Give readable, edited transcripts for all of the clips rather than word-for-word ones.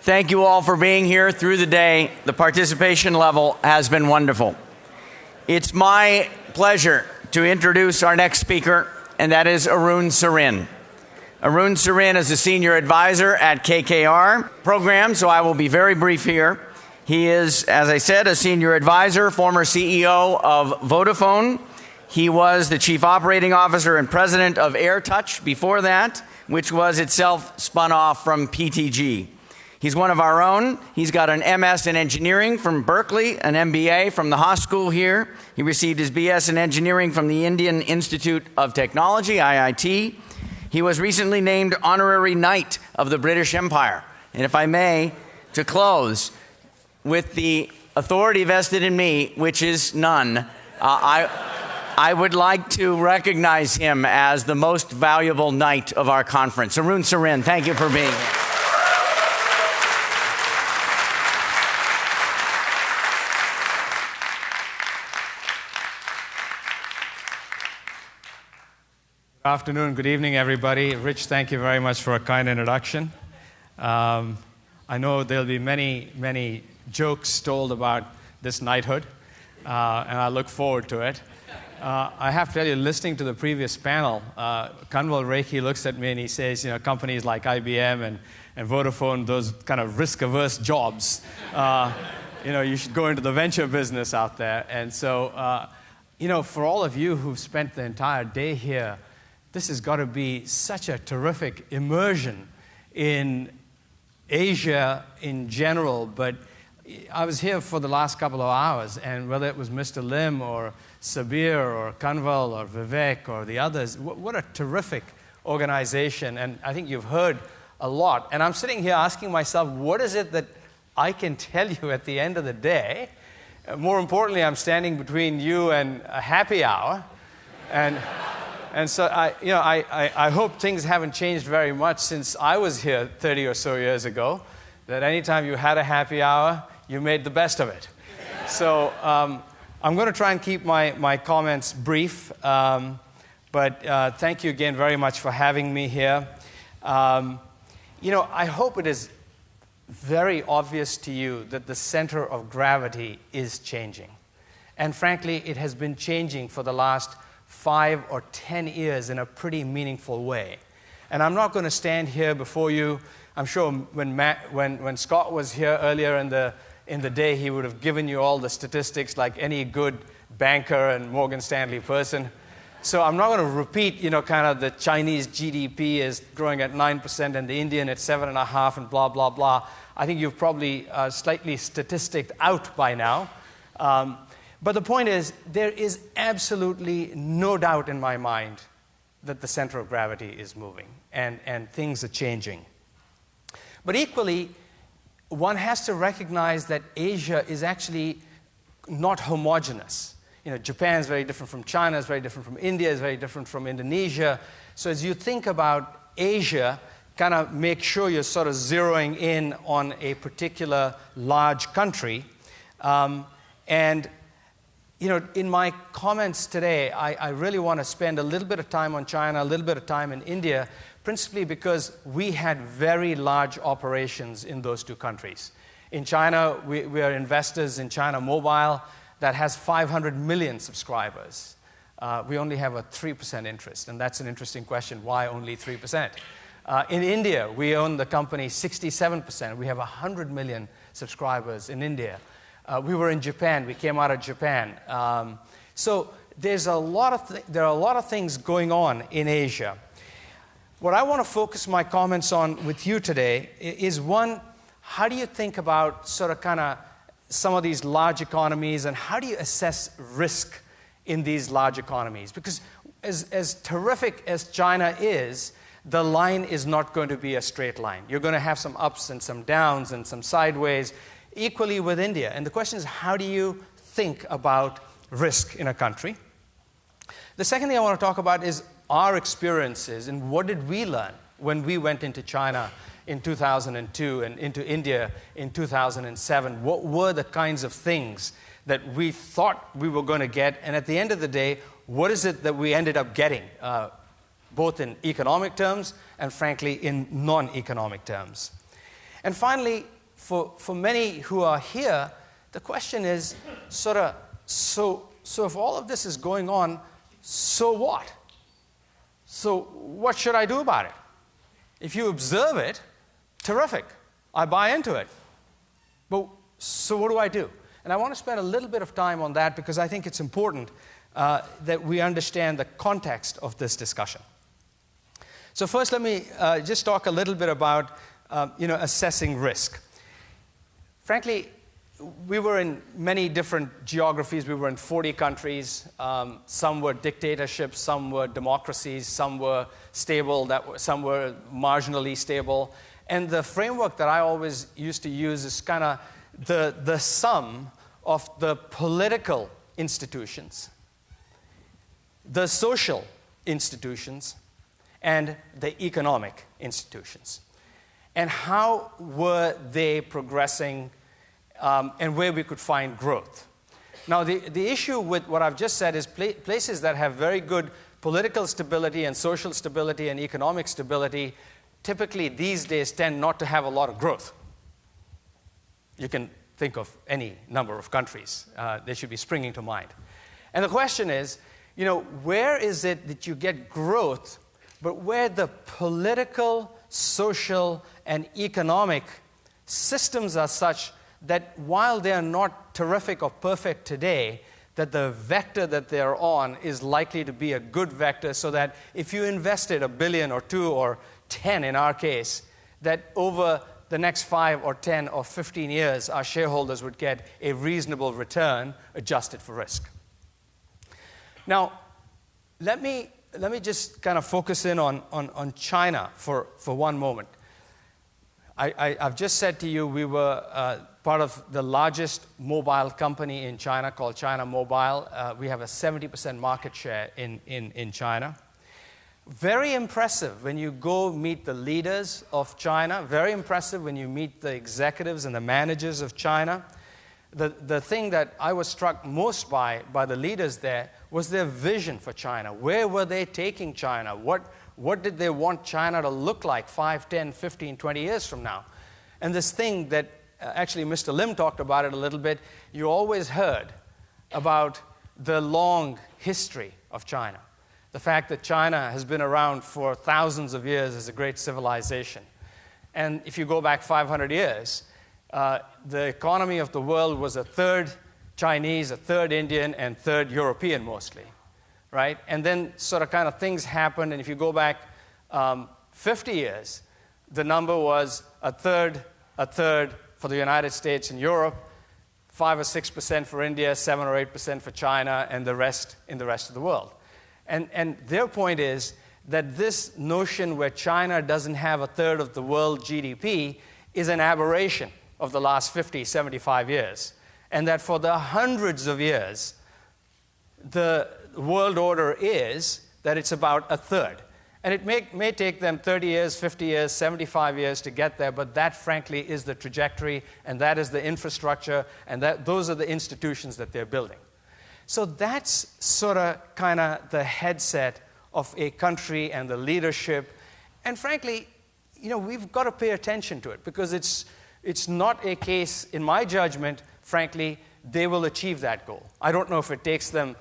Thank you all for being here through the day. The participation level has been wonderful. It's my pleasure to introduce our next speaker, and that is Arun Sarin. Arun Sarin is a senior advisor at KKR program, so I will be very brief here. He is, as I said, a senior advisor, former CEO of Vodafone. He was the chief operating officer and president of AirTouch before that, which was itself spun off from PTG. He's one of our own. He's got an MS in engineering from Berkeley, an MBA from the Haas School here. He received his BS in engineering from the Indian Institute of Technology, IIT. He was recently named Honorary Knight of the British Empire. And if I may, to close, with the authority vested in me, which is none, I would like to recognize him as the most valuable knight of our conference. Arun Sarin, thank you for being here. Good afternoon, good evening, everybody. Rich, thank you very much for a kind introduction. I know there'll be many jokes told about this knighthood, and I look forward to it. I have to tell you, listening to the previous panel, Kanwal Rekhi looks at me and he says, companies like IBM and Vodafone, those kind of risk-averse jobs, you should go into the venture business out there. And so, for all of you who've spent the entire day here, this has got to be such a terrific immersion in Asia in general, but I was here for the last couple of hours, and whether it was Mr. Lim or Sabir or Kanwal or Vivek or the others, what a terrific organization, and I think you've heard a lot. And I'm sitting here asking myself, what is it that I can tell you at the end of the day? More importantly, I'm standing between you and a happy hour, and so I hope things haven't changed very much since I was here 30 or so years ago, that anytime you had a happy hour, you made the best of it. So I'm going to try and keep my comments brief, but thank you again very much for having me here. I hope it is very obvious to you that the center of gravity is changing. And frankly, it has been changing for the last 5 or 10 years in a pretty meaningful way. And I'm not going to stand here before you. I'm sure when Scott was here earlier in the day, he would have given you all the statistics like any good banker and Morgan Stanley person. So I'm not going to repeat, kind of the Chinese GDP is growing at 9% and the Indian at 7.5% and blah, blah, blah. I think you've probably slightly statisticed out by now. But the point is, there is absolutely no doubt in my mind that the center of gravity is moving and things are changing. But equally, one has to recognize that Asia is actually not homogeneous. Japan is very different from China, is very different from India, is very different from Indonesia. So as you think about Asia, kind of make sure you're sort of zeroing in on a particular large country. In my comments today, I really want to spend a little bit of time on China, a little bit of time in India, principally because we had very large operations in those two countries. In China, we are investors in China Mobile that has 500 million subscribers. We only have a 3% interest, and that's an interesting question. Why only 3%? In India, we own the company 67%. We have 100 million subscribers in India. We were in Japan. We came out of Japan. So there are a lot of things going on in Asia. What I want to focus my comments on with you today is, one, how do you think about sort of kind of some of these large economies, and how do you assess risk in these large economies? Because as terrific as China is, the line is not going to be a straight line. You're going to have some ups and some downs and some sideways. Equally with India. And the question is, how do you think about risk in a country? The second thing I want to talk about is our experiences and what did we learn when we went into China in 2002 and into India in 2007. What were the kinds of things that we thought we were going to get? And at the end of the day, what is it that we ended up getting, both in economic terms and, frankly, in non-economic terms? And finally, for many who are here, the question is sort of, so if all of this is going on, so what? So what should I do about it? If you observe it, terrific. I buy into it. But so what do I do? And I want to spend a little bit of time on that because I think it's important that we understand the context of this discussion. So first, let me just talk a little bit about assessing risk. Frankly, we were in many different geographies. We were in 40 countries. Some were dictatorships, some were democracies, some were stable, some were marginally stable. And the framework that I always used to use is kind of the sum of the political institutions, the social institutions, and the economic institutions. And how were they progressing and where we could find growth. Now, the issue with what I've just said is places that have very good political stability and social stability and economic stability typically these days tend not to have a lot of growth. You can think of any number of countries. They should be springing to mind. And the question is, where is it that you get growth, but where the political, social, and economic systems are such that while they are not terrific or perfect today, that the vector that they're on is likely to be a good vector so that if you invested $1 billion or $2 billion or 10 in our case, that over the next 5 or 10 or 15 years, our shareholders would get a reasonable return adjusted for risk. Now, let me just kind of focus in on China for one moment. I've just said to you we were part of the largest mobile company in China called China Mobile. We have a 70% market share in China. Very impressive when you go meet the leaders of China. Very impressive when you meet the executives and the managers of China. The thing that I was struck most by the leaders there was their vision for China. Where were they taking China? What did they want China to look like 5, 10, 15, 20 years from now? And this thing that actually Mr. Lim talked about it a little bit, you always heard about the long history of China. The fact that China has been around for thousands of years as a great civilization. And if you go back 500 years, the economy of the world was a third Chinese, a third Indian, and third European mostly, right? And then sort of kind of things happened, and if you go back 50 years, the number was a third for the United States and Europe, 5 or 6% for India, 7 or 8% for China, and the rest in the rest of the world. And their point is that this notion where China doesn't have a third of the world GDP is an aberration of the last 50, 75 years. And that for the hundreds of years, the world order is that it's about a third. And it may take them 30 years, 50 years, 75 years to get there, but that, frankly, is the trajectory, and that is the infrastructure, and those are the institutions that they're building. So that's sort of kind of the headset of a country and the leadership. And frankly, we've got to pay attention to it because it's not a case, in my judgment, frankly, they will achieve that goal. I don't know if it takes them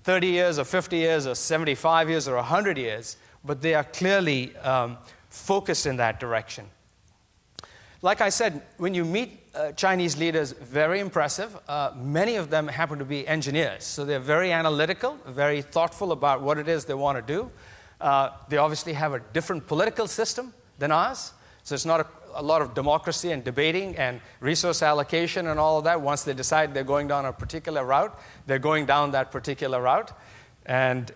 30 years or 50 years or 75 years or 100 years, but they are clearly focused in that direction. Like I said, when you meet Chinese leaders, very impressive. Many of them happen to be engineers, so they're very analytical, very thoughtful about what it is they want to do. They obviously have a different political system than ours, so it's not a lot of democracy and debating and resource allocation and all of that. Once they decide they're going down a particular route, they're going down that particular route, and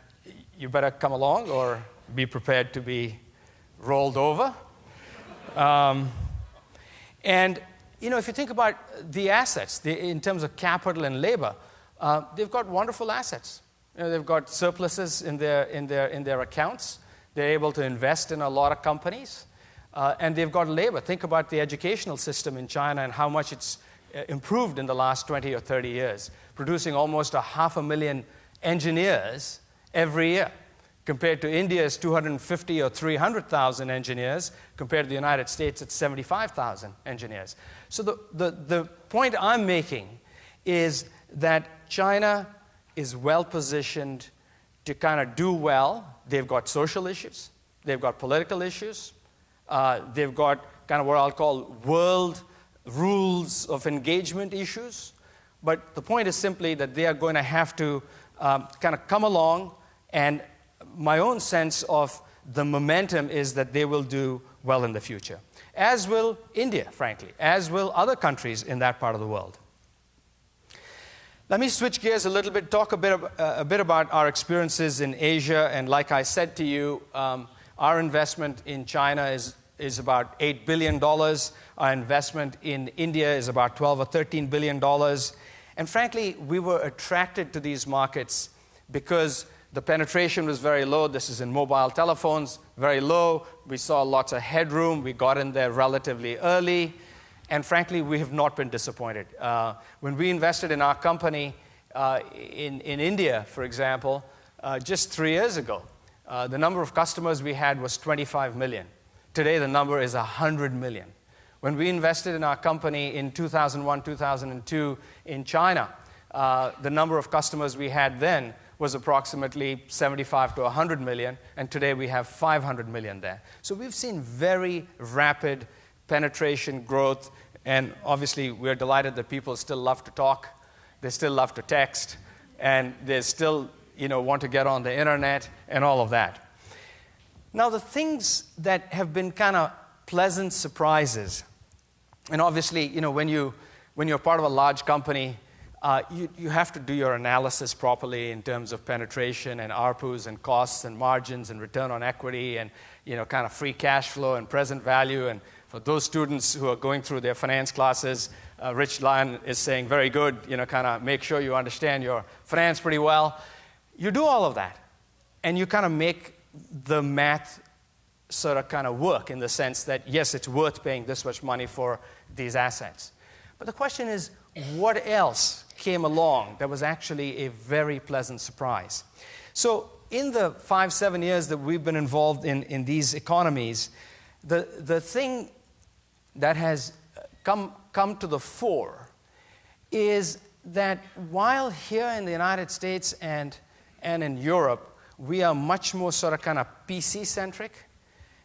you better come along or be prepared to be rolled over. And if you think about the assets, in terms of capital and labor, they've got wonderful assets. They've got surpluses in their accounts. They're able to invest in a lot of companies. And they've got labor. Think about the educational system in China and how much it's improved in the last 20 or 30 years, producing almost 500,000 engineers every year. Compared to India's 250 or 300,000 engineers, compared to the United States, it's 75,000 engineers. So the point I'm making is that China is well positioned to kind of do well. They've got social issues. They've got political issues. They've got kind of what I'll call world rules of engagement issues. But the point is simply that they are going to have to kind of come along, and my own sense of the momentum is that they will do well in the future. As will India, frankly, as will other countries in that part of the world. Let me switch gears a little bit, talk a bit about our experiences in Asia. And like I said to you, our investment in China is about $8 billion. Our investment in India is about $12 or $13 billion. And frankly, we were attracted to these markets because the penetration was very low. This is in mobile telephones, very low. We saw lots of headroom. We got in there relatively early. And frankly, we have not been disappointed. When we invested in our company in India, for example, just 3 years ago, the number of customers we had was 25 million. Today, the number is 100 million. When we invested in our company in 2001, 2002 in China, the number of customers we had then was approximately 75 to 100 million, and today we have 500 million there. So we've seen very rapid penetration growth, and obviously we're delighted that people still love to talk, they still love to text, and they still want to get on the internet and all of that. Now, the things that have been kind of pleasant surprises, and obviously, when you're part of a large company, you have to do your analysis properly in terms of penetration and ARPUs and costs and margins and return on equity and kind of free cash flow and present value. And for those students who are going through their finance classes, Rich Lyon is saying, very good, kind of make sure you understand your finance pretty well. You do all of that, and you kind of make the math sort of kind of work in the sense that, yes, it's worth paying this much money for these assets. But the question is, what else came along that was actually a very pleasant surprise? So in the 5-7 years that we've been involved in these economies, the thing that has come to the fore is that while here in the United States and in Europe, we are much more sort of kind of PC-centric.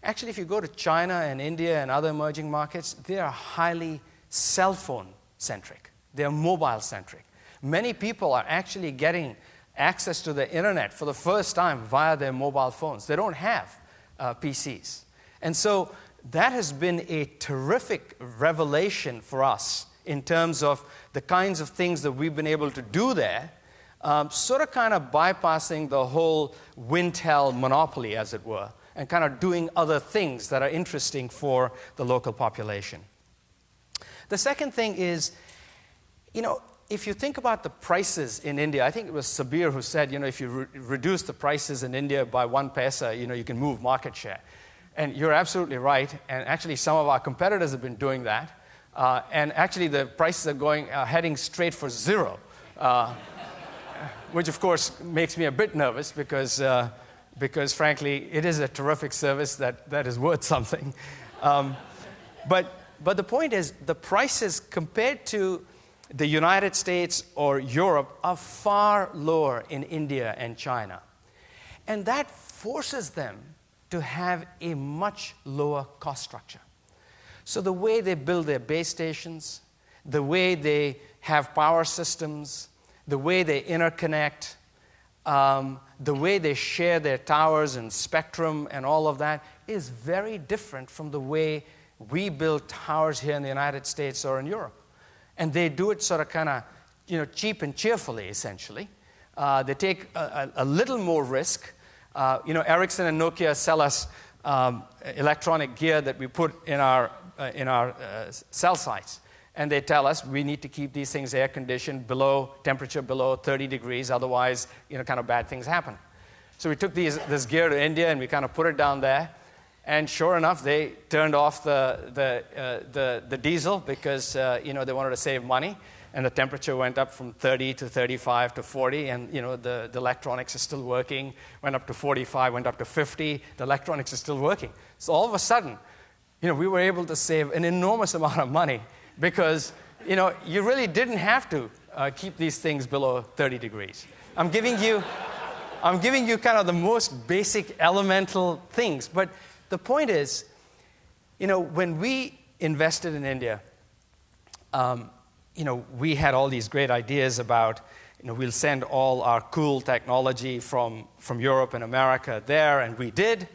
Actually, if you go to China and India and other emerging markets, they are highly cell phone-centric. They are mobile-centric. Many people are actually getting access to the internet for the first time via their mobile phones. They don't have PCs. And so that has been a terrific revelation for us in terms of the kinds of things that we've been able to do there, sort of kind of bypassing the whole Wintel monopoly, as it were, and kind of doing other things that are interesting for the local population. The second thing is, if you think about the prices in India, I think it was Sabir who said, if you reduce the prices in India by 1 paisa, you can move market share. And you're absolutely right. And actually, some of our competitors have been doing that. And actually, the prices are heading straight for zero, which, of course, makes me a bit nervous because frankly, it is a terrific service that is worth something. But the point is, the prices compared to the United States or Europe are far lower in India and China. And that forces them to have a much lower cost structure. So the way they build their base stations, the way they have power systems, the way they interconnect, the way they share their towers and spectrum and all of that is very different from the way we build towers here in the United States or in Europe. And they do it sort of kind of, cheap and cheerfully, essentially. They take a little more risk. Ericsson and Nokia sell us electronic gear that we put in our cell sites. And they tell us we need to keep these things air-conditioned temperature below 30 degrees, otherwise, kind of bad things happen. So we took this gear to India and we kind of put it down there. And sure enough, they turned off the diesel because, they wanted to save money. and the temperature went up from 30 to 35 to 40, and the electronics is still working. Went up to 45, went up to 50. The electronics is still working. So all of a sudden, we were able to save an enormous amount of money because you really didn't have to keep these things below 30 degrees. I'm giving you kind of the most basic elemental things, but the point is, when we invested in India, we had all these great ideas about, we'll send all our cool technology from Europe and America there, and we did.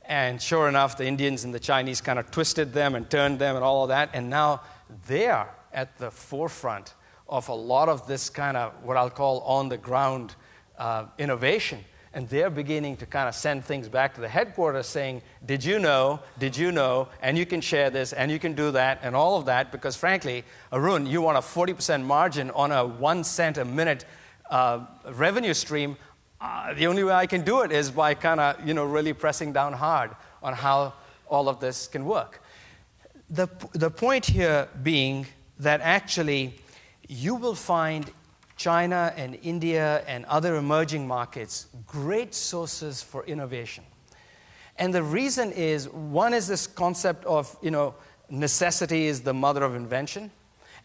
And sure enough, the Indians and the Chinese kind of twisted them and turned them and all of that, and now they are at the forefront of a lot of this kind of what I'll call on-the-ground innovation. And they're beginning to kind of send things back to the headquarters saying, did you know, and you can share this, and you can do that, and all of that, because frankly, Arun, you want a 40% margin on a 1 cent a minute revenue stream. The only way I can do it is by kind of, really pressing down hard on how all of this can work. The point here being that actually you will find China and India and other emerging markets great sources for innovation. And the reason is, one is this concept of, necessity is the mother of invention.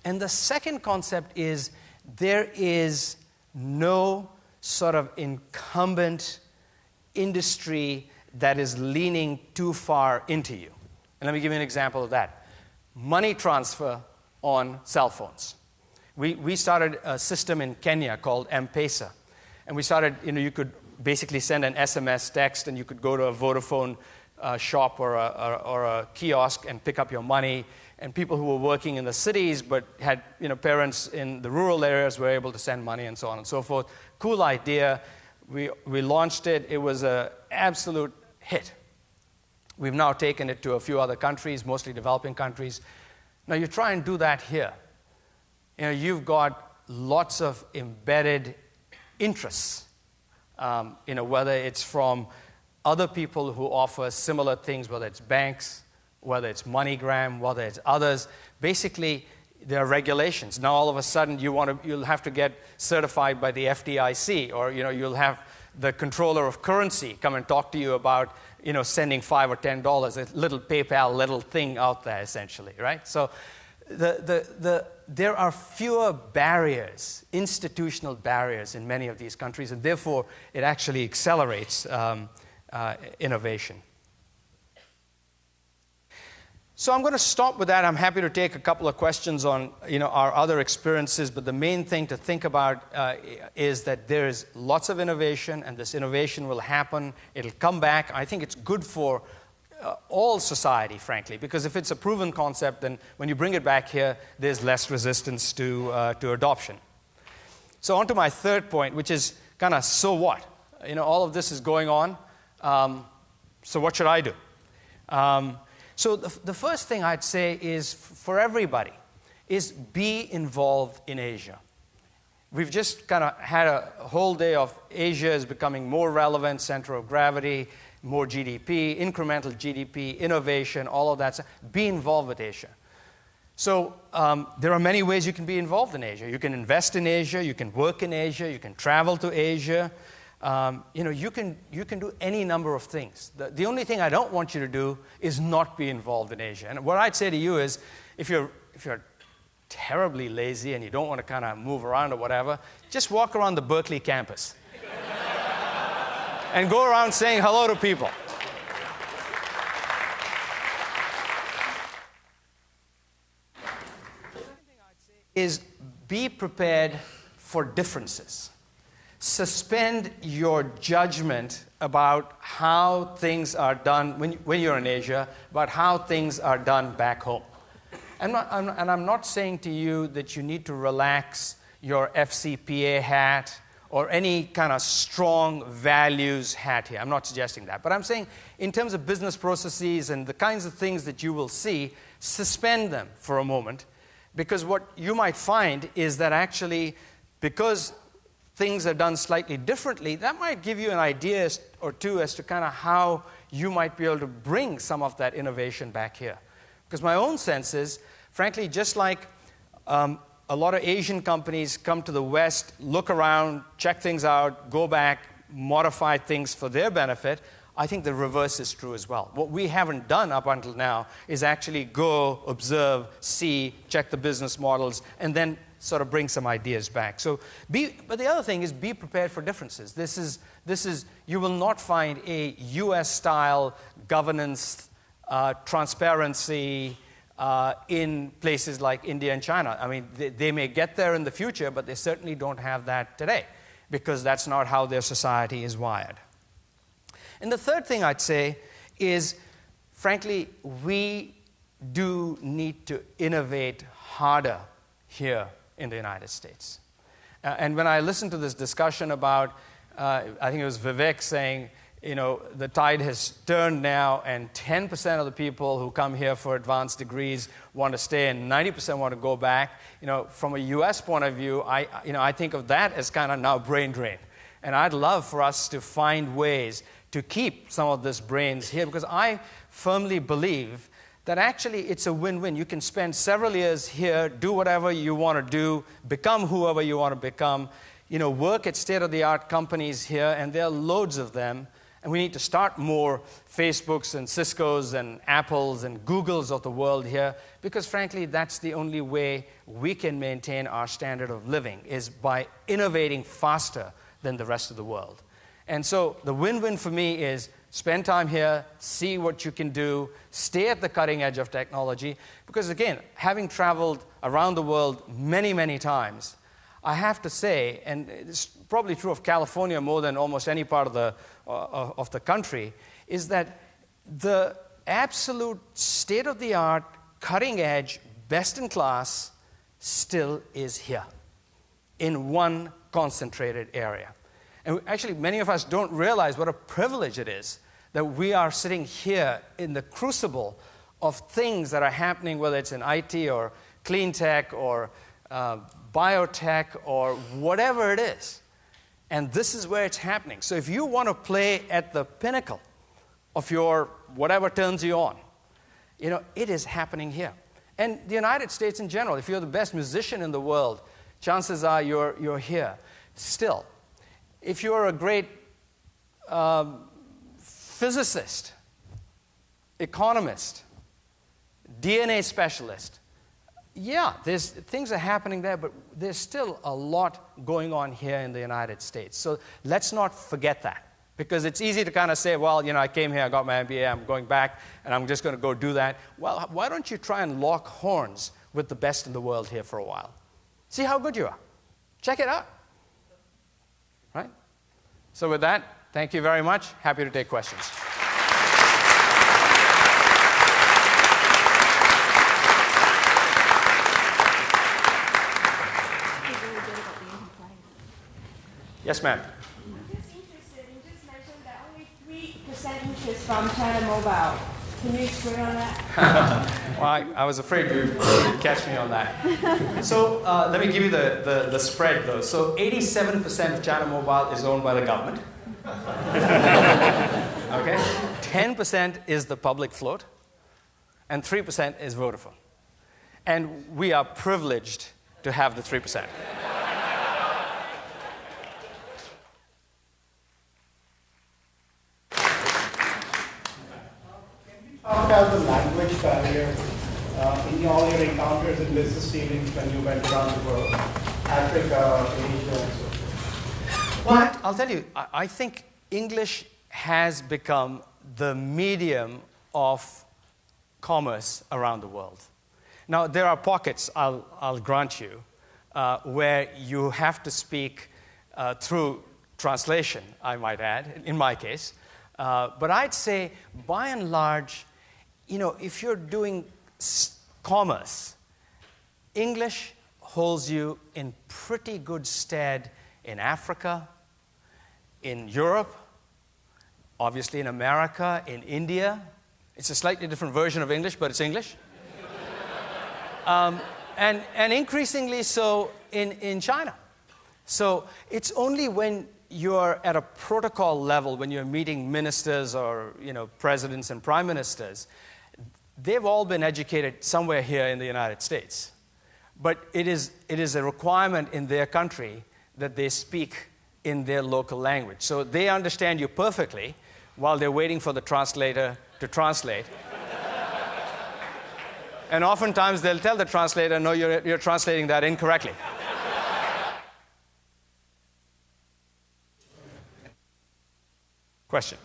And the second concept is there is no sort of incumbent industry that is leaning too far into you. And let me give you an example of that. Money transfer on cell phones. We started a system in Kenya called M-Pesa. And we started, you could basically send an SMS text, and you could go to a Vodafone shop or a kiosk and pick up your money. And people who were working in the cities but had parents in the rural areas were able to send money and so on and so forth. Cool idea. We launched it. It was an absolute hit. We've now taken it to a few other countries, mostly developing countries. Now you try and do that here. You've got lots of embedded interests, whether it's from other people who offer similar things, whether it's banks, whether it's MoneyGram, whether it's others. Basically, there are regulations. Now, all of a sudden, you'll have to get certified by the FDIC, or you'll have the controller of currency come and talk to you about sending $5 or $10, a little PayPal little thing out there, essentially, right? So there are fewer barriers, institutional barriers in many of these countries, and therefore it actually accelerates innovation. So I'm going to stop with that. I'm happy to take a couple of questions on our other experiences, but the main thing to think about is that there is lots of innovation, and this innovation will happen. It'll come back. I think it's good for all society, frankly, because if it's a proven concept, then when you bring it back here, there's less resistance to adoption. So on to my third point, which is kind of, so what? All of this is going on, so what should I do? So the first thing I'd say is, for everybody, is be involved in Asia. We've just kind of had a whole day of Asia is becoming more relevant, center of gravity, more GDP, incremental GDP, innovation, all of that. Be involved with Asia. So there are many ways you can be involved in Asia. You can invest in Asia, you can work in Asia, you can travel to Asia. You can do any number of things. The only thing I don't want you to do is not be involved in Asia. And what I'd say to you is, if you're terribly lazy and you don't want to kind of move around or whatever, just walk around the Berkeley campus and go around saying hello to people. The second thing I'd say is be prepared for differences. Suspend your judgment about how things are done when you're in Asia, about how things are done back home. And I'm not saying to you that you need to relax your FCPA hat or any kind of strong values hat here. I'm not suggesting that. But I'm saying in terms of business processes and the kinds of things that you will see, suspend them for a moment, because what you might find is that actually, because things are done slightly differently, that might give you an idea or two as to kind of how you might be able to bring some of that innovation back here. Because my own sense is, frankly, just like a a lot of Asian companies come to the West, look around, check things out, go back, modify things for their benefit. I think the reverse is true as well. What we haven't done up until now is actually go, observe, see, check the business models, and then sort of bring some ideas back. But the other thing is be prepared for differences. This is you will not find a US-style governance, transparency in places like India and China. I mean, they may get there in the future, but they certainly don't have that today because that's not how their society is wired. And the third thing I'd say is, frankly, we do need to innovate harder here in the United States. And when I listened to this discussion about, I think it was Vivek saying, the tide has turned now and 10% of the people who come here for advanced degrees want to stay and 90% want to go back. From a US point of view, I think of that as kind of now brain drain. And I'd love for us to find ways to keep some of this brains here, because I firmly believe that actually it's a win-win. You can spend several years here, do whatever you want to do, become whoever you want to become, work at state-of-the-art companies here, and there are loads of them. And we need to start more Facebooks and Ciscos and Apples and Googles of the world here, because frankly, that's the only way we can maintain our standard of living, is by innovating faster than the rest of the world. And so the win-win for me is spend time here, see what you can do, stay at the cutting edge of technology. Because again, having traveled around the world many, many times, I have to say, and it's probably true of California more than almost any part of the country, is that the absolute state-of-the-art, cutting edge, best in class still is here in one concentrated area. And actually, many of us don't realize what a privilege it is that we are sitting here in the crucible of things that are happening, whether it's in IT or clean tech or biotech or whatever it is. And this is where it's happening. So if you want to play at the pinnacle of your whatever turns you on, it is happening here. And the United States in general, if you're the best musician in the world, chances are you're here still. If you're a great physicist, economist, DNA specialist, yeah, things are happening there, but there's still a lot going on here in the United States. So let's not forget that, because it's easy to kind of say, well, I came here, I got my MBA, I'm going back, and I'm just going to go do that. Well, why don't you try and lock horns with the best in the world here for a while? See how good you are. Check it out. Right? So with that, thank you very much. Happy to take questions. Yes, ma'am. I'm just interested, you just mentioned that only 3% interest from China Mobile. Can you explain on that? Well, I was afraid you'd catch me on that. So let me give you the spread, though. So 87% of China Mobile is owned by the government. Okay? 10% is the public float, and 3% is Vodafone. And we are privileged to have the 3%. Talk about the language barrier in all your encounters in business dealings when you went around the world, Africa, Asia, and so forth? Well, I'll tell you, I think English has become the medium of commerce around the world. Now, there are pockets, I'll grant you, where you have to speak through translation, I might add, in my case. But I'd say, by and large, if you're doing commerce, English holds you in pretty good stead in Africa, in Europe, obviously in America, in India. It's a slightly different version of English, but it's English. And increasingly so in China. So it's only when you're at a protocol level, when you're meeting ministers or presidents and prime ministers, they've all been educated somewhere here in the United States. But it is a requirement in their country that they speak in their local language. So they understand you perfectly while they're waiting for the translator to translate. And oftentimes they'll tell the translator, no, you're translating that incorrectly. Question?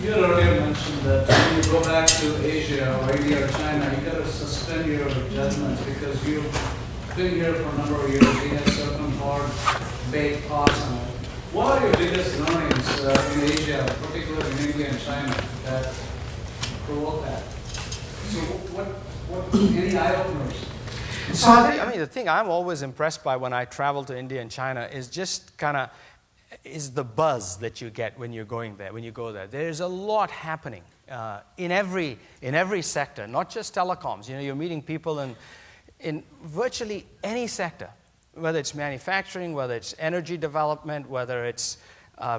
You had earlier mentioned that when you go back to Asia or India or China, you got to suspend your judgment because you've been here for a number of years. You have certain hard baked thoughts on it. What are your biggest learnings in Asia, particularly in India and China, that provoke that? So what any eye openers? So I mean, the thing I'm always impressed by when I travel to India and China is just is the buzz that you get when you're going there, when you go there. There's a lot happening in every sector, not just telecoms. You know, you're meeting people in virtually any sector, whether it's manufacturing, whether it's energy development, whether it's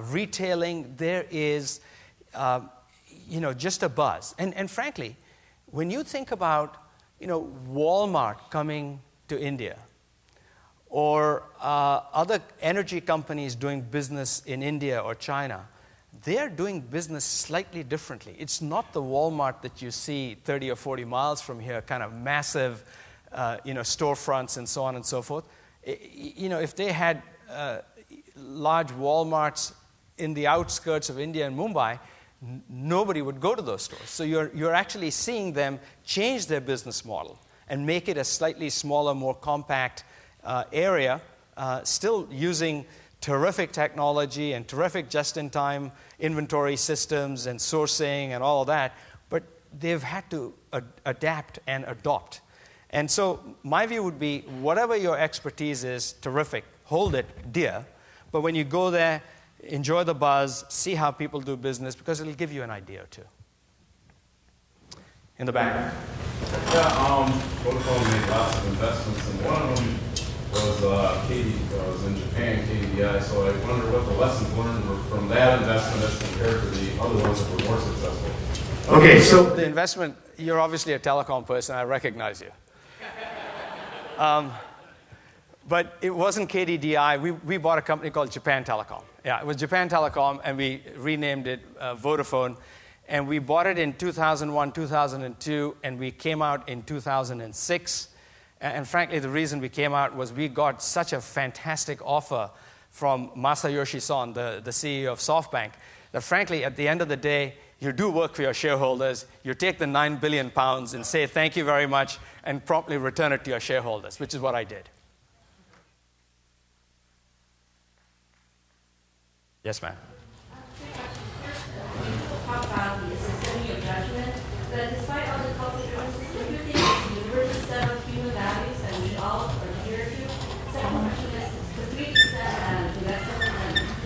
retailing. There is, just a buzz. And frankly, when you think about, Walmart coming to India, or other energy companies doing business in India or China, they're doing business slightly differently. It's not the Walmart that you see 30 or 40 miles from here, kind of massive, storefronts and so on and so forth. If they had large Walmarts in the outskirts of India and Mumbai, nobody would go to those stores. So you're actually seeing them change their business model and make it a slightly smaller, more compact area, still using terrific technology and terrific just-in-time inventory systems and sourcing and all of that, but they've had to adapt and adopt. And so my view would be, whatever your expertise is, terrific, hold it dear, but when you go there, enjoy the buzz, see how people do business, because it'll give you an idea or two. In the back. Yeah, Vodafone made lots of investments, and one of them was in Japan, KDDI, so I wonder what the lessons learned were from that investment as compared to the other ones that were more successful. Okay, so the investment, you're obviously a telecom person, I recognize you. But it wasn't KDDI. We bought a company called Japan Telecom. Yeah, it was Japan Telecom, and we renamed it Vodafone. And we bought it in 2001, 2002, and we came out in 2006. And frankly, the reason we came out was we got such a fantastic offer from Masayoshi Son, the CEO of SoftBank, that frankly, at the end of the day, you do work for your shareholders, you take the £9 billion and say thank you very much, and promptly return it to your shareholders, which is what I did. Yes, ma'am. Talk about the suspending of judgment, that despite all the culture-driven system, you think it's a universal set of human values that we all adhere to. Second question is, the 3% investment,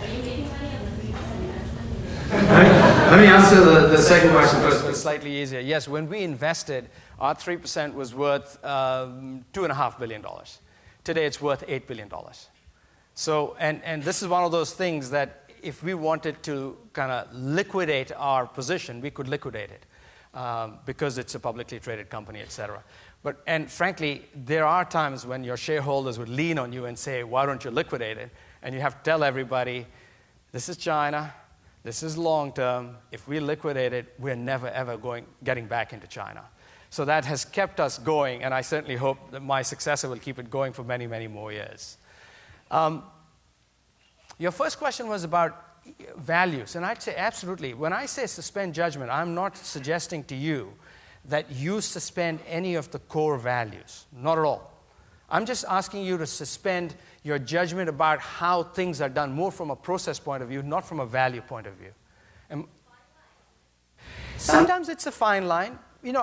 are you making money on the 3% investment? Let me answer the second question first. It's slightly easier. Yes, when we invested, our 3% was worth $2.5 billion. Today, it's worth $8 billion. So, and this is one of those things that if we wanted to kind of liquidate our position, we could liquidate it because it's a publicly traded company, et cetera. And frankly, there are times when your shareholders would lean on you and say, why don't you liquidate it? And you have to tell everybody, this is China, this is long term. If we liquidate it, we're never, ever getting back into China. So that has kept us going, and I certainly hope that my successor will keep it going for many, many more years. Your first question was about values, and I'd say absolutely. When I say suspend judgment, I'm not suggesting to you that you suspend any of the core values. Not at all. I'm just asking you to suspend your judgment about how things are done, more from a process point of view, not from a value point of view. And sometimes it's a fine line. We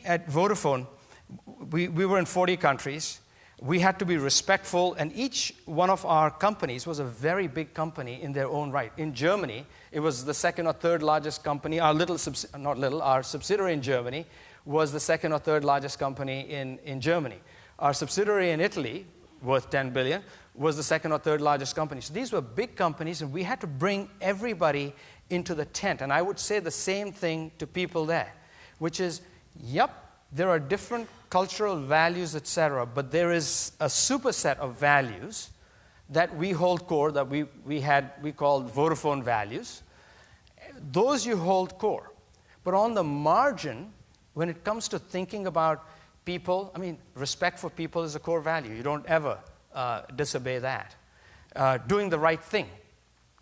at Vodafone, we were in 40 countries. We had to be respectful, and each one of our companies was a very big company in their own right. In Germany, it was the second or third largest company. Our subsidiary in Germany was the second or third largest company in Germany. Our subsidiary in Italy, worth $10 billion, was the second or third largest company. So these were big companies, and we had to bring everybody into the tent. And I would say the same thing to people there, which is, yep, there are different cultural values, etc., but there is a superset of values that we hold core, that we called Vodafone values. Those you hold core. But on the margin, when it comes to thinking about people, I mean, respect for people is a core value. You don't ever disobey that. Doing the right thing.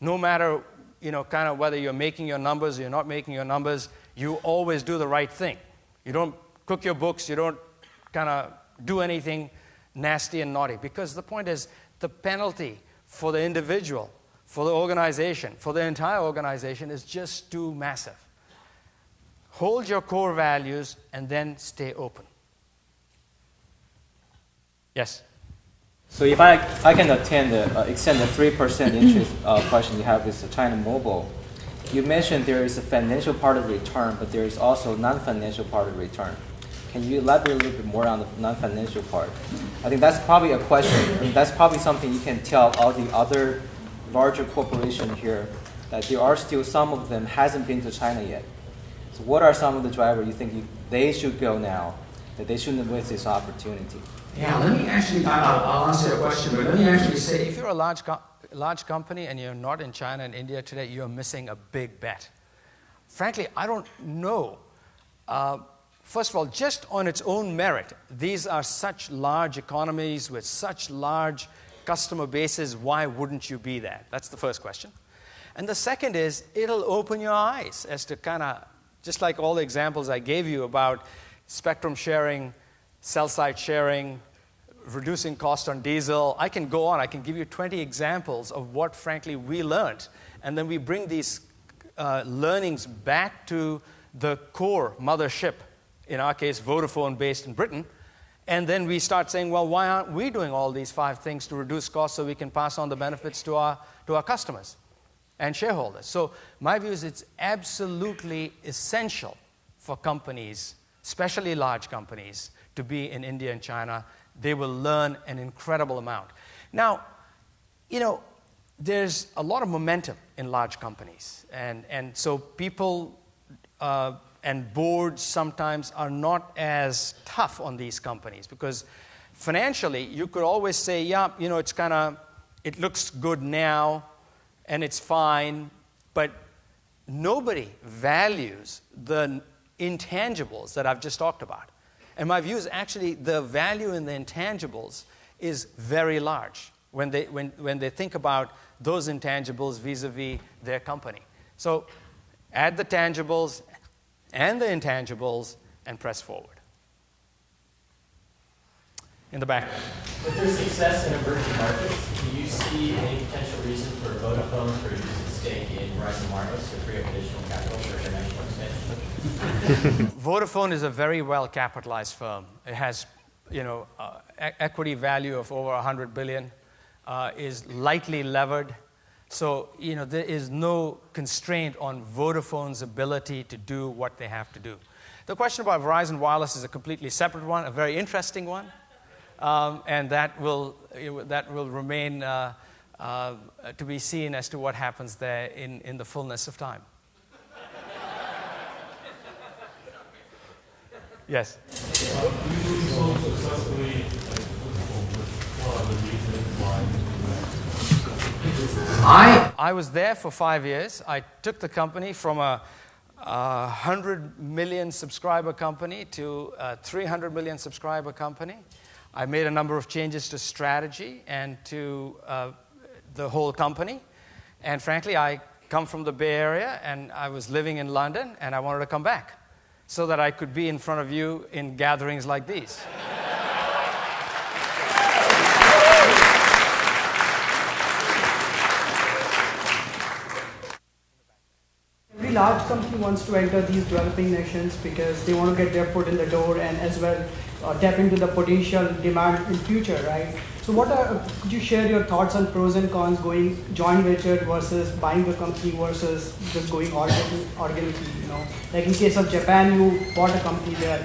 No matter, kind of whether you're making your numbers or you're not making your numbers, you always do the right thing. You don't cook your books, you don't kind of do anything nasty and naughty. Because the point is, the penalty for the individual, for the organization, for the entire organization is just too massive. Hold your core values and then stay open. Yes? So if I can extend the 3% interest question you have with China Mobile, you mentioned there is a financial part of return, but there is also non-financial part of return. Can you elaborate a little bit more on the non-financial part? I think that's probably a question. I mean, that's probably something you can tell all the other larger corporations here, that there are still some of them hasn't been to China yet. So what are some of the drivers you think they should go now, that they shouldn't waste this opportunity? Yeah, let me actually, I'll answer your question, but let me actually say, if you're a large company and you're not in China and India today, you're missing a big bet. Frankly, I don't know. First of all, just on its own merit, these are such large economies with such large customer bases. Why wouldn't you be there? That's the first question. And the second is, it'll open your eyes as to kind of, just like all the examples I gave you about spectrum sharing, cell site sharing, reducing cost on diesel. I can go on. I can give you 20 examples of what, frankly, we learned. And then we bring these learnings back to the core mothership, in our case, Vodafone, based in Britain. And then we start saying, well, why aren't we doing all these 5 things to reduce costs so we can pass on the benefits to our customers and shareholders? So my view is it's absolutely essential for companies, especially large companies, to be in India and China. They will learn an incredible amount. Now, there's a lot of momentum in large companies. And so people and boards sometimes are not as tough on these companies because financially, you could always say, yeah, it's kind of, it looks good now and it's fine, but nobody values the intangibles that I've just talked about. And my view is actually the value in the intangibles is very large when they think about those intangibles vis-a-vis their company. So add the tangibles and the intangibles and press forward. In the back. With their success in emerging markets, do you see any potential reason for Vodafone to reduce its stake in Verizon Wireless to free up additional capital for international expansion? Vodafone is a very well-capitalized firm. It has, equity value of over $100 billion, is lightly levered. So, there is no constraint on Vodafone's ability to do what they have to do. The question about Verizon Wireless is a completely separate one, a very interesting one, and that will remain to be seen as to what happens there in the fullness of time. Yes. You so successfully what are the reasons why? I was there for 5 years. I took the company from a 100 million subscriber company to a 300 million subscriber company. I made a number of changes to strategy and to the whole company. And frankly, I come from the Bay Area, and I was living in London, and I wanted to come back so that I could be in front of you in gatherings like these. Every large company wants to enter these developing nations because they want to get their foot in the door and as well tap into the potential demand in future, right? So could you share your thoughts on pros and cons going joint venture versus buying the company versus just going organically, Like in case of Japan, you bought a company there.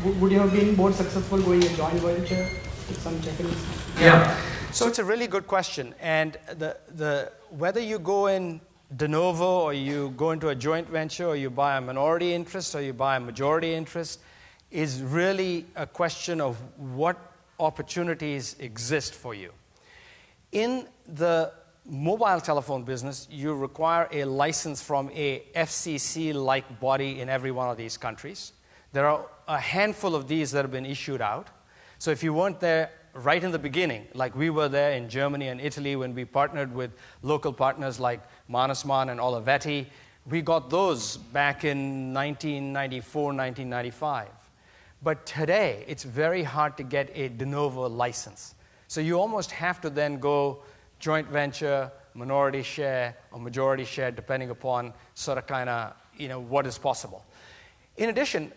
Would you have been more successful going a joint venture with some Japanese? Yeah. So it's a really good question. And the whether you go in de novo or you go into a joint venture or you buy a minority interest or you buy a majority interest, is really a question of what opportunities exist for you. In the mobile telephone business, you require a license from a FCC-like body in every one of these countries. There are a handful of these that have been issued out. So if you weren't there right in the beginning, like we were there in Germany and Italy when we partnered with local partners like Mannesmann and Olivetti, we got those back in 1994, 1995. But today, it's very hard to get a de novo license. So you almost have to then go joint venture, minority share, or majority share, depending upon sort of kind of, what is possible. In addition,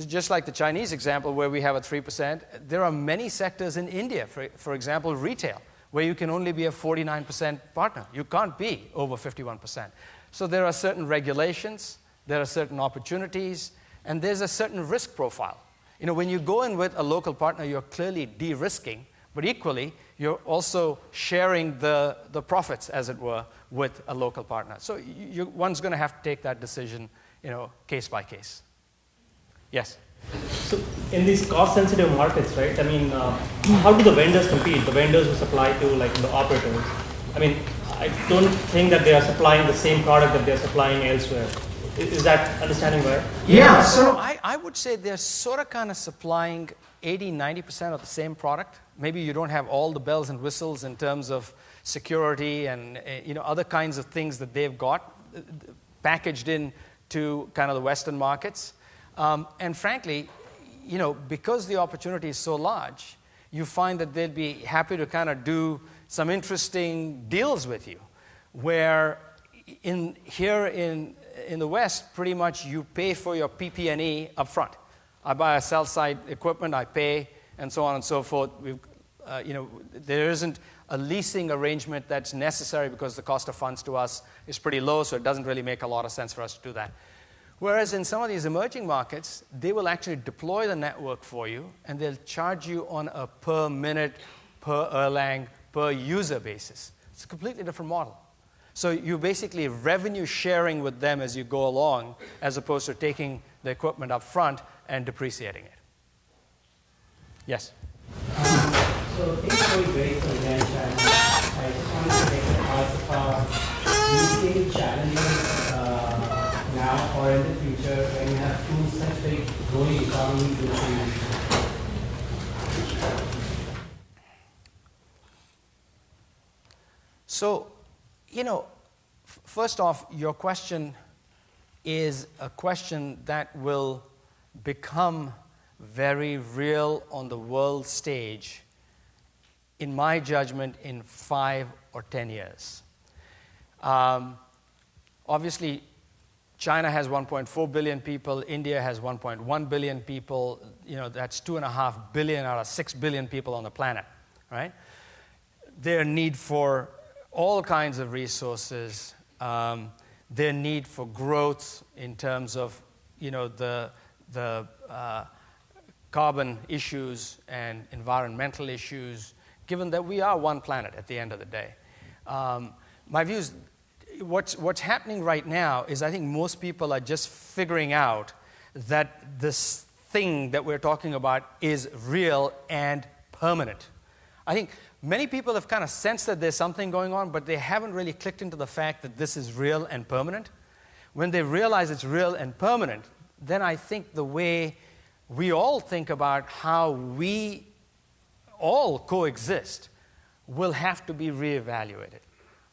just like the Chinese example where we have a 3%, there are many sectors in India, for example, retail, where you can only be a 49% partner. You can't be over 51%. So there are certain regulations, there are certain opportunities, and there's a certain risk profile. When you go in with a local partner, you're clearly de-risking, but equally, you're also sharing the profits, as it were, with a local partner. So one's going to have to take that decision, case by case. Yes? So in these cost-sensitive markets, right, how do the vendors compete? The vendors who supply to, the operators. I don't think that they are supplying the same product that they're supplying elsewhere. Is that understanding right? Yeah, so I would say they're sort of kind of supplying 80-90% of the same product. Maybe you don't have all the bells and whistles in terms of security and other kinds of things that they've got packaged in to kind of the Western markets. And frankly, because the opportunity is so large, you find that they'd be happy to kind of do some interesting deals with you, where here in the West, pretty much you pay for your PP&E up front. I buy a cell-site equipment, I pay, and so on and so forth. There isn't a leasing arrangement that's necessary because the cost of funds to us is pretty low, so it doesn't really make a lot of sense for us to do that. Whereas in some of these emerging markets, they will actually deploy the network for you, and they'll charge you on a per minute, per Erlang, per user basis. It's a completely different model. So you're basically revenue sharing with them as you go along, as opposed to taking the equipment up front and depreciating it. Yes? So things are going great for India and China. I just wanted to make a thoughts about do you see challenges now or in the future when you have two such big growing economies in the same region? So, first off, your question is a question that will become very real on the world stage, in my judgment, in 5 or 10 years. Obviously, China has 1.4 billion people. India has 1.1 billion people. That's 2.5 billion out of 6 billion people on the planet, right? Their need for all kinds of resources, their need for growth in terms of, the carbon issues and environmental issues, given that we are one planet at the end of the day. My view is what's happening right now is I think most people are just figuring out that this thing that we're talking about is real and permanent. I think many people have kind of sensed that there's something going on, but they haven't really clicked into the fact that this is real and permanent. When they realize it's real and permanent, then I think the way we all think about how we all coexist will have to be reevaluated.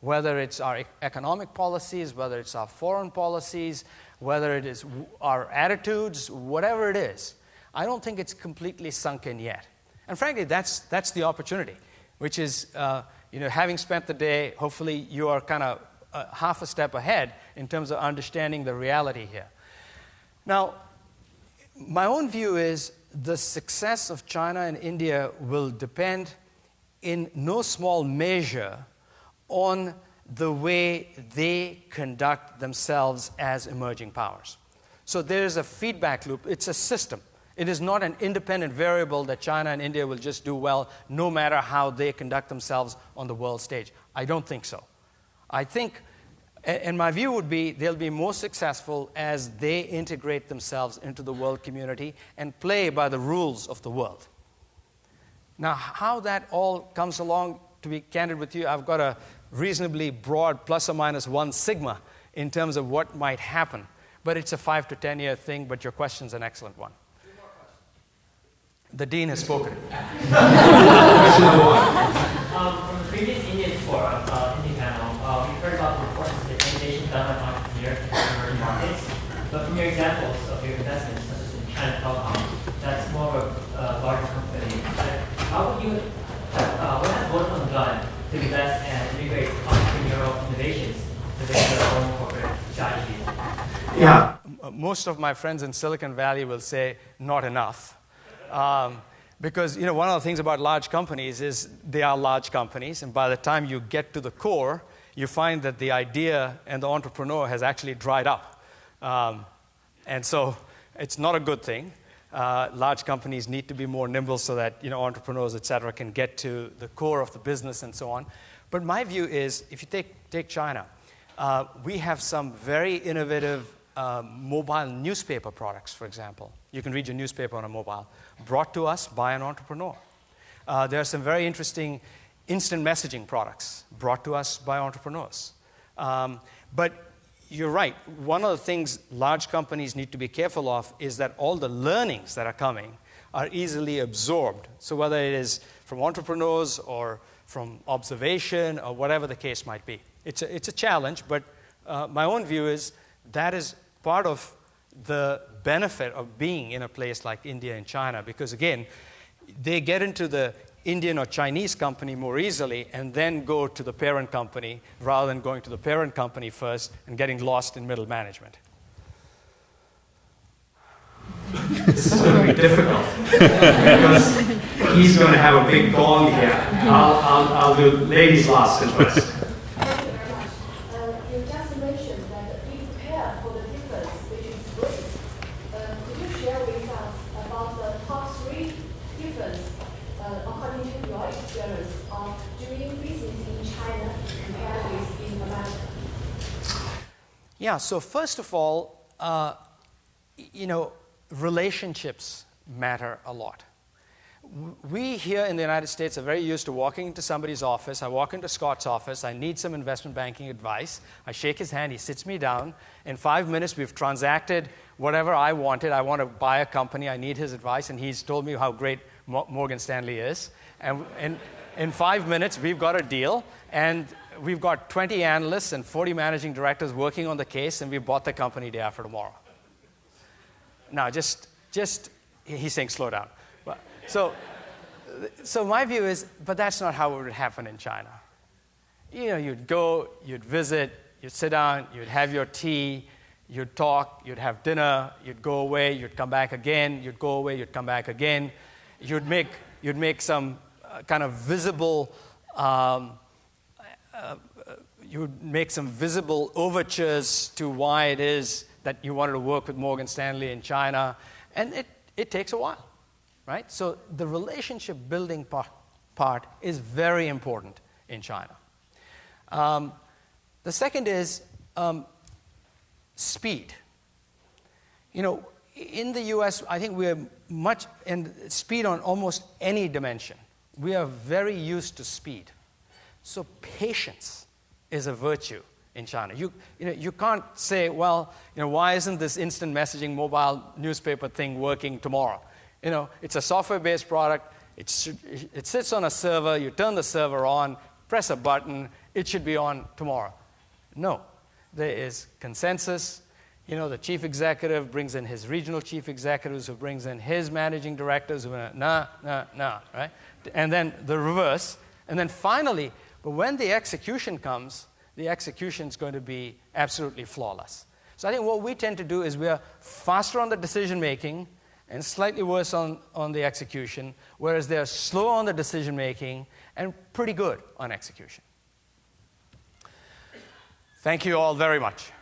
Whether it's our economic policies, whether it's our foreign policies, whether it is our attitudes, whatever it is, I don't think it's completely sunk in yet. And frankly, that's the opportunity, which is, having spent the day, hopefully you are kind of half a step ahead in terms of understanding the reality here. Now, my own view is the success of China and India will depend in no small measure on the way they conduct themselves as emerging powers. So there's a feedback loop. It's a system. It is not an independent variable that China and India will just do well no matter how they conduct themselves on the world stage. I don't think so. I think And my view would be they'll be more successful as they integrate themselves into the world community and play by the rules of the world. Now, how that all comes along, to be candid with you, I've got a reasonably broad plus or minus 1 sigma in terms of what might happen. But it's a 5 to 10 year thing, but your question's an excellent one. The dean has spoken. Question number 1. From the previous Indian forum, Indian panel, we heard about the importance of innovation done by entrepreneurs in emerging markets. But from your examples of your investments, such as in China Telecom, that's more of a larger company. How would you, what has Vodafone done to invest and integrate entrepreneurial innovations within their own corporate strategy? Yeah. Most of my friends in Silicon Valley will say not enough. Because one of the things about large companies is they are large companies, and by the time you get to the core, you find that the idea and the entrepreneur has actually dried up. And so it's not a good thing. Large companies need to be more nimble so that entrepreneurs, et cetera, can get to the core of the business and so on. But my view is, if you take China, we have some very innovative mobile newspaper products, for example. You can read your newspaper on a mobile, brought to us by an entrepreneur. There are some very interesting instant messaging products brought to us by entrepreneurs. But you're right. One of the things large companies need to be careful of is that all the learnings that are coming are easily absorbed. So whether it is from entrepreneurs or from observation or whatever the case might be. It's a challenge, but my own view is that is part of the benefit of being in a place like India and China, because again, they get into the Indian or Chinese company more easily and then go to the parent company rather than going to the parent company first and getting lost in middle management. This is going to be difficult because he's going to have a big gong here. I'll do ladies last and first. You just mentioned that be prepared for the difference, which is great. Could you share with us about the top 3 difference according to your experience of doing business in China compared with in America? Yeah, so first of all, relationships matter a lot. We here in the United States are very used to walking into somebody's office. I walk into Scott's office. I need some investment banking advice. I shake his hand. He sits me down. In 5 minutes, we've transacted whatever I wanted. I want to buy a company. I need his advice. And he's told me how great Morgan Stanley is. And in 5 minutes, we've got a deal. And we've got 20 analysts and 40 managing directors working on the case. And we bought the company day after tomorrow. Now, just he's saying slow down. So my view is, but that's not how it would happen in China. You'd go, you'd visit, you'd sit down, you'd have your tea, you'd talk, you'd have dinner, you'd go away, you'd come back again, you'd go away, you'd come back again. You'd make some kind of visible, you'd make some visible overtures to why it is that you wanted to work with Morgan Stanley in China, and it takes a while. Right? So the relationship building part is very important in China. The second is speed. In the US, I think we're much in speed on almost any dimension. We are very used to speed. So patience is a virtue in China. You can't say, well, why isn't this instant messaging mobile newspaper thing working tomorrow? It's a software-based product. It sits on a server. You turn the server on, press a button. It should be on tomorrow. No. There is consensus. The chief executive brings in his regional chief executives, who brings in his managing directors, who are right? And then the reverse. And then finally, but when the execution comes, the execution is going to be absolutely flawless. So I think what we tend to do is we are faster on the decision-making and slightly worse on the execution, whereas they're slow on the decision-making and pretty good on execution. Thank you all very much.